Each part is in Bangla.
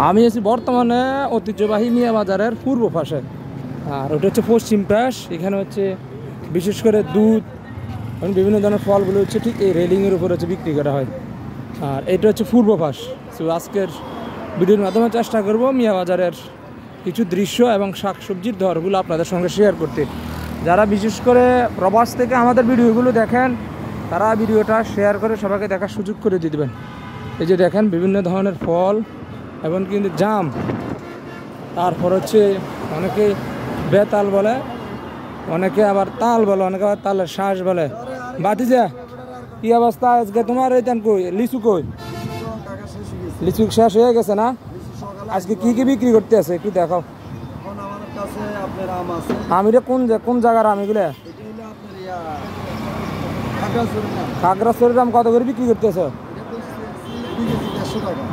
আমি আছি বর্তমানে ঐতিহ্যবাহী মিয়া বাজারের পূর্ব পাশে, আর ওটা হচ্ছে পশ্চিম পাশ। এখানে হচ্ছে বিশেষ করে দুধ এবং বিভিন্ন ধরনের ফলগুলো হচ্ছে ঠিক এই রেলিংয়ের উপর হচ্ছে বিক্রি করা হয়। আর এটা হচ্ছে পূর্ব পাশ। তো আজকের ভিডিওর মাধ্যমে চেষ্টা করব মিয়া বাজারের কিছু দৃশ্য এবং শাকসবজির দরগুলো আপনাদের সঙ্গে শেয়ার করতে। যারা বিশেষ করে প্রবাস থেকে আমাদের ভিডিওগুলো দেখেন তারা ভিডিওটা শেয়ার করে সবাইকে দেখার সুযোগ করে দিয়ে দেবেন। এই যে দেখেন বিভিন্ন ধরনের ফল এবং কিন্তু জাম, তারপর হচ্ছে অনেকে বেতাল বলে, অনেকে আবার তাল বলে, অনেকে আবার তালের শ্বাস বলে। বাতিজা কি অবস্থা আজকে তোমার? এই কই লিচু কই? লিচু শেষ হয়ে গেছে না? আজকে কি কি বিক্রি করতে আছে একটু দেখাও। আমিরে কোন জায়গার আমিগুলো? খাগড়াছড়ির দাম কত করে বিক্রি করতেছে?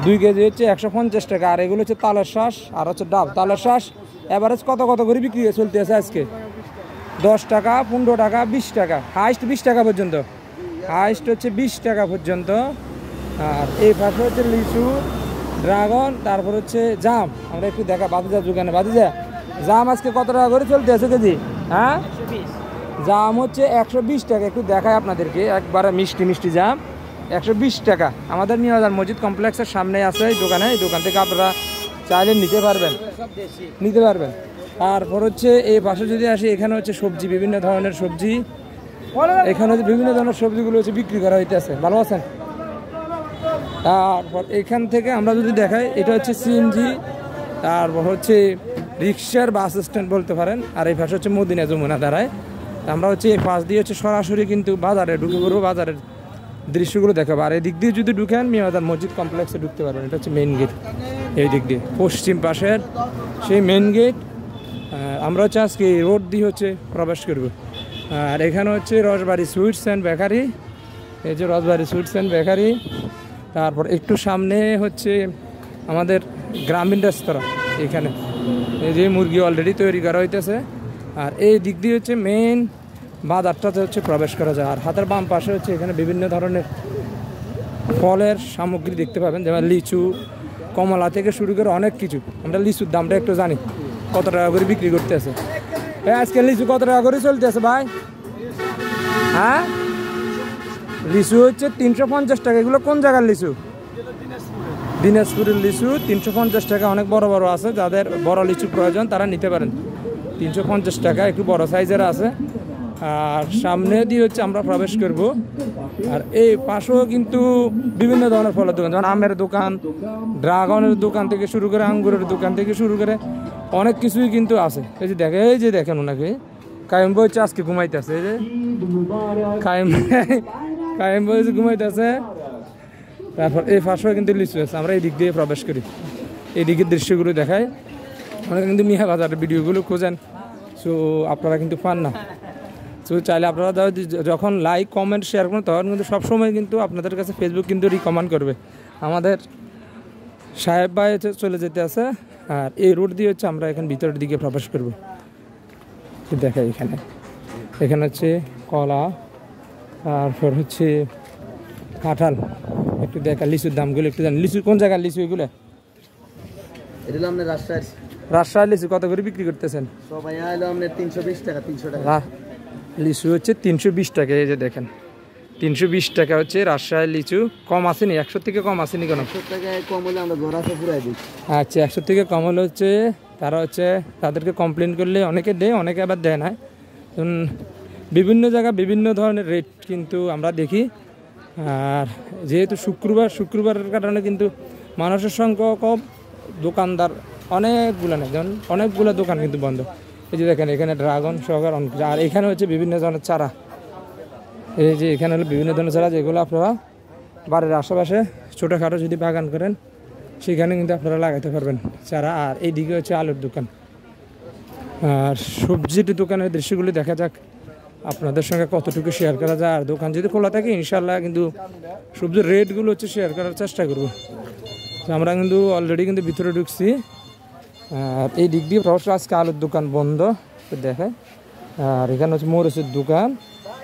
2 কেজি হচ্ছে 150 টাকা। আর এগুলো হচ্ছে তালের শ্বাস আর হচ্ছে ডাব। তালের শ্বাস এভারেজ কত করে বিক্রি চলতে আছে আজকে? 10 টাকা, 15 টাকা, 20 টাকা, হাইস্ট 20 টাকা পর্যন্ত। হাইস্ট হচ্ছে 20 টাকা পর্যন্ত। আর এই পাশে হচ্ছে লিচু, ড্রাগন, তারপর হচ্ছে জাম। আমরা একটু দেখা বাতিজা দোকানে। বাতিজা জাম আজকে কত টাকা করে চলতে আছে কেজি? হ্যাঁ, জাম হচ্ছে 120 টাকা। একটু দেখায় আপনাদেরকে, একবারে মিষ্টি মিষ্টি জাম 120 টাকা। আমাদের মিয়া বাজার মসজিদ কমপ্লেক্সের সামনে আছে এই দোকানে। এই দোকান থেকে আপনারা চাইলে নিতে পারবেন। তারপর হচ্ছে এই পাশে যদি আসি, এখানে হচ্ছে সবজি, বিভিন্ন ধরনের সবজি। এখানে বিভিন্ন ধরনের সবজিগুলো হচ্ছে বিক্রি করা হইতেছে। ভালো আছেন? তারপর এখান থেকে আমরা যদি দেখাই, এটা হচ্ছে সিএনজি, তারপর হচ্ছে রিক্সার বাস স্ট্যান্ড বলতে পারেন। আর এই পাশে হচ্ছে মদিনা যমুনা দাঁড়ায়। আমরা হচ্ছে এই পাশ দিয়ে হচ্ছে সরাসরি কিন্তু বাজারে ঢুকে পড়বো, বাজারের দৃশ্যগুলো দেখাবো। আর এই দিক দিয়ে যদি ঢুকেন মিয়া বাজার মসজিদ কমপ্লেক্সে ঢুকতে পারবেন। এটা হচ্ছে মেইন গেট, এই দিক দিয়ে পশ্চিম পাশের সেই মেইন গেট। আমরা হচ্ছে আজকে রোড দিয়ে হচ্ছে প্রবেশ করব। আর এখানে হচ্ছে রসবাড়ি সুইটস অ্যান্ড বেকারি। এই যে রসবাড়ি সুইটস অ্যান্ড বেকারি। তারপর একটু সামনে হচ্ছে আমাদের গ্রামীণ রেস্তোরাঁ। এখানে এই যে মুরগি অলরেডি তৈরি করা হইতেছে। আর এই দিক দিয়ে হচ্ছে মেইন বাজারটাতে হচ্ছে প্রবেশ করা যায়। আর হাতের বাম পাশে হচ্ছে এখানে বিভিন্ন ধরনের ফলের সামগ্রী দেখতে পাবেন, যেমন লিচু, কমলা থেকে শুরু করে অনেক কিছু। আমরা লিচুর দামটা একটু জানি, কত টাকা করে বিক্রি করতে আছে। আজকে লিচু কত টাকা করে চলতে আছে ভাই? হ্যাঁ, লিচু হচ্ছে 350 টাকা। এগুলো কোন জায়গার লিচু? দিনাজপুরের লিচু 350 টাকা। অনেক বড় বড় আছে, যাদের বড় লিচু প্রয়োজন তারা নিতে পারেন। 350 টাকা, একটু বড় সাইজের আছে। আর সামনে দিয়ে হচ্ছে আমরা প্রবেশ করব। আর এই পাশেও কিন্তু বিভিন্ন ধরনের ফলের দোকান, যেমন আমের দোকান, ড্রাগনের দোকান থেকে শুরু করে আঙ্গুরের দোকান থেকে শুরু করে অনেক কিছুই কিন্তু আছে। এই যে দেখেন ওনাকে কায়েম বই হচ্ছে আজকে ঘুমাইতেছে। এই যে কায়েম বই ঘুমাইতেছে। তারপর এই পাশেও কিন্তু লিচু আছে। আমরা এই দিক দিয়ে প্রবেশ করি, এই দিকের দৃশ্যগুলো দেখাই। আমরা কিন্তু মিয়া বাজারের ভিডিওগুলো খোঁজেন, সো আপনারা কিন্তু পান না। সো চাইলে আপনারা যখন লাইক কমেন্ট শেয়ার করেন তখন কিন্তু সবসময় কিন্তু আপনাদের কাছে ফেসবুক কিন্তু রিকমেন্ড করবে। আমাদের সাহেব ভাই হচ্ছে চলে যেতে আছে। আর এই রোড দিয়ে হচ্ছে আমরা এখন ভিতরের দিকে প্রবেশ করব। দেখাই এখানে হচ্ছে কলা, তারপর হচ্ছে কাঁঠাল। একটু দেখা লিচুর দামগুলো একটু জানি। লিচু কোন জায়গার লিচু এগুলো? রাজশাহীর লিচু কত করে বিক্রি করতেছেন? 320 টাকা। 300 টাকা লিচু হচ্ছে 320 টাকা। এই যে দেখেন 320 টাকা হচ্ছে রাজশাহীর লিচু। কম আসেনি? 100 থেকে কম আসেনি কেন? 100 টাকা কম হলে আমরা ঘোরাতে পুরাই দিই। আচ্ছা, 100 থেকে কম হলে হচ্ছে তারা হচ্ছে তাদেরকে কমপ্লেন করলে অনেকে দেয়, অনেকে আবার দেয় না। বিভিন্ন জায়গায় বিভিন্ন ধরনের রেট কিন্তু আমরা দেখি। আর যেহেতু শুক্রবারের কারণে কিন্তু মানুষের সংখ্যা কম, দোকানদার অনেকগুলো নেই, যেমন অনেকগুলো দোকান কিন্তু বন্ধ। এই যে দেখেন এখানে ড্রাগন সহকার অনেক। আর এখানে হচ্ছে বিভিন্ন ধরনের চারা। এই যে এখানে হলো বিভিন্ন ধরনের চারা, যেগুলো আপনারা বাড়ির আশেপাশে ছোটোখাটো যদি বাগান করেন সেখানে কিন্তু আপনারা লাগাতে পারবেন চারা। আর এইদিকে হচ্ছে আলুর দোকান। আর সবজির দোকানের দৃশ্যগুলি দেখা যাক আপনাদের সঙ্গে কতটুকু শেয়ার করা যায়। আর দোকান যদি খোলা থাকে ইনশাল্লাহ কিন্তু সবজির রেটগুলো হচ্ছে শেয়ার করার চেষ্টা করব। তো আমরা কিন্তু অলরেডি কিন্তু ভিতরে ঢুকছি। আর এই দিক দিয়ে অবশ্য আজকে আলুর দোকান বন্ধ দেখায়। আর এখানে হচ্ছে মরিচের দোকান,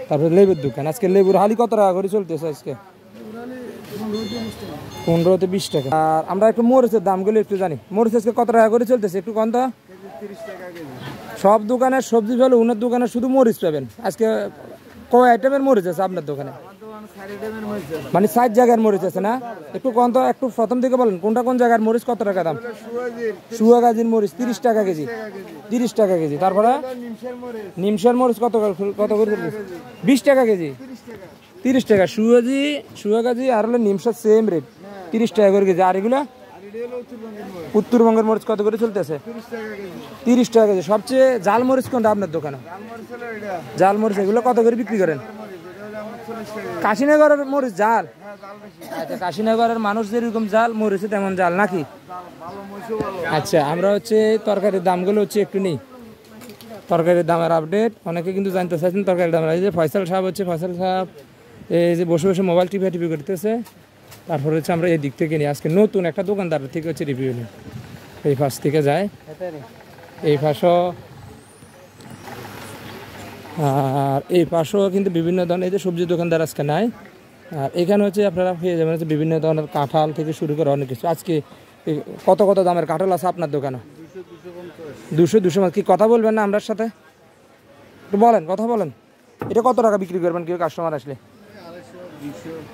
তারপরে লেবুর দোকান। আজকে লেবুর হালি কত টাকা করে চলতেছে? আজকে 15 থেকে 20 টাকা। আর আমরা একটু মরিচের দামগুলো একটু জানি। মরিচ আজকে কত টাকা করে চলতেছে একটু কম তো? সব দোকানের সবজি ফেলে উনার দোকানে শুধু মরিচ পাবেন। আজকে কয় আইটেমের মরিচ আছে আপনার দোকানে? মানে 60 জায়গার মরিচ আছে না? একটু কম তো, একটু প্রথম থেকে বলেন কোনটা কোন জায়গার মরিচ কত টাকা দাম? সুয়াগাজির মরিচ 30 টাকা কেজি। 30 টাকা কেজি। তারপরে নিমশের মরিচ কত করে? 20 টাকা কেজি। 30 টাকা। সুয়াগাজি আর হলো নিমশের সেম রেট 30 টাকা করে কেজি। আর এগুলা উত্তরবঙ্গের মরিচ কত করে চলতেছে? 30 টাকা কেজি। সবচেয়ে জাল মরিচ কোনটা আপনার দোকানে? জাল মরিচ এগুলো কত করে বিক্রি করেন? কাশীনগরের মরিচ জাল? আচ্ছা, কাশীনগরের মানুষ যেরকম জাল মরিচে তেমন জাল নাকি? আচ্ছা, আমরা হচ্ছে তরকারির দামগুলো হচ্ছে একটু নেই। তরকারির দামের আপডেট অনেকে কিন্তু জানতে চাইছেন তরকারির দাম। এই যে ফয়সাল সাহেব এই যে বসে বসে মোবাইল টিপি করতেছে। তারপর হচ্ছে আমরা এই দিক থেকে নিই। আজকে নতুন একটা দোকানদার থেকে হচ্ছে রিভিউ নিই। এই পাশ থেকে যায়, এই পাশও, আর এই পাশেও কিন্তু বিভিন্ন ধরনের এই যে সবজি দোকানদার আজকে নাই। আর এখানে হচ্ছে আপনারা পেয়ে যাবেন হচ্ছে বিভিন্ন ধরনের কাঁঠাল থেকে শুরু করে অনেক কিছু। আজকে কত কত দামের কাঁঠাল আছে আপনার দোকানে? 200 কি কথা বলবেন না আমরার সাথে? একটু বলেন, কথা বলেন। এটা কত টাকা বিক্রি করবেন কেউ কাস্টমার আসলে?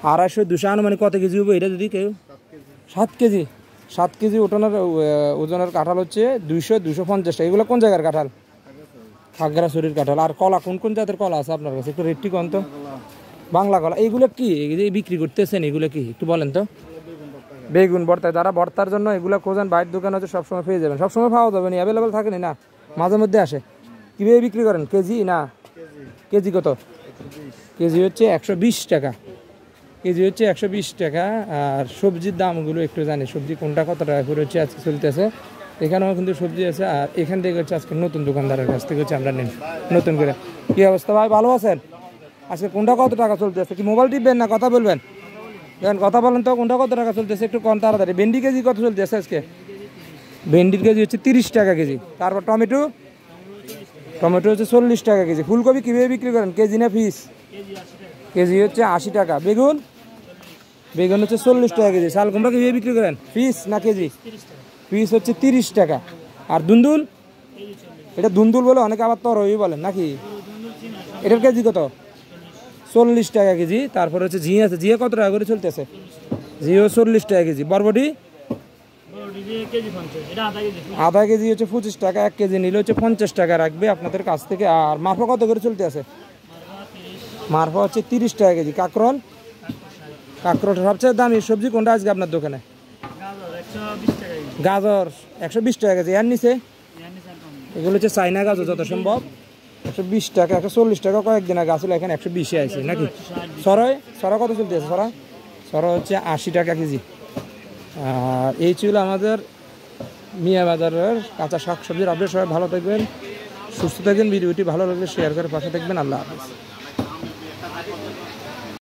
250 200 আনুমানিক কত কেজি হবে এটা যদি কেউ? 7 কেজি। 7 কেজি ওজনের কাঁঠাল হচ্ছে 200 250 টাকা। এগুলো কোন জায়গার কাঁঠাল? খাগড়াছড়ির কাঁঠাল। আর কলা কোন কোন জাতের কলা আছে আপনার কাছে? একটু রেটটি কম তো। বাংলা কলা এইগুলো কি বিক্রি করতেছেন? এগুলো কি একটু বলেন তো। বেগুন ভর্তা, যারা ভর্তার জন্য এগুলো খোঁজেন বাইরের দোকান হচ্ছে সবসময় পেয়ে যাবেন। সবসময় পাওয়া যাবে না, অ্যাভেলেবেল থাকেনি না, মাঝে মধ্যে আসে। কীভাবে বিক্রি করেন? কেজি না কেজি কত? কেজি হচ্ছে 120 টাকা। কেজি হচ্ছে 120 টাকা। আর সবজির দামগুলো একটু জানি, সবজি কোনটা কত টাকা করে হচ্ছে আজকে চলতেছে। এখানেও কিন্তু সবজি আছে। আর এখান থেকে হচ্ছে আজকে নতুন দোকানদারের কাছ থেকে হচ্ছে আমরা নিই নতুন করে। কী অবস্থা ভাই, ভালো আছেন? আজকে কোনটা কত টাকা চলতেছে? কি মোবাইল টিপবেন না কথা বলবেন? দেখেন কথা বলেন তো, কোনটা কত টাকা চলতেছে একটু কম তাড়াতাড়ি। ভেন্ডি কেজি কত চলতেছে আজকে? ভেন্ডির কেজি হচ্ছে 30 টাকা কেজি। তারপর টমেটো হচ্ছে 40 টাকা কেজি। ফুলকপি কীভাবে বিক্রি করেন? কেজি না পিস? কেজি হচ্ছে 80 টাকা। বেগুন হচ্ছে 40 টাকা কেজি। শাল কুমড়া কীভাবে বিক্রি করেন? পিস না কেজি? পিস হচ্ছে 30 টাকা। আর দুন্দুল, এটা দুন্দুল বলে অনেকে আবার তরই বলেন নাকি? এটার কেজি কত? 40 টাকা কেজি। তারপর হচ্ছে ঝিঙে আছে, ঝিঙে কত টাকা করে চলতেছে? ঝিঙে 40 টাকা কেজি। বরবটি আধা কেজি হচ্ছে 25 টাকা। 1 কেজি নিলে হচ্ছে 50 টাকা রাখবে আপনাদের কাছ থেকে। আর মারফা কত করে চলতে আছে? মারফা হচ্ছে 30 টাকা কেজি। কাঁকরোল সবচেয়ে দামি সবজি কোনটা আজকে আপনার দোকানে? গাজর 120 টাকা কেজি। এর নিচে এগুলো হচ্ছে চাইনা গাজর যত সম্ভব 120 টাকা। 140 টাকা কয়েকদিন আগে আসলে, এখন 120 আছে নাকি? সরা কত চলতে আছে? সরা হচ্ছে 80 টাকা কেজি। আর এই ছিল আমাদের মিয়া বাজারের কাঁচা শাকসবজির আপডেট। সবাই ভালো থাকবেন, সুস্থ থাকবেন। ভিডিওটি ভালো লাগলে শেয়ার করে পাশে থাকবেন। আল্লাহ হাফেজ।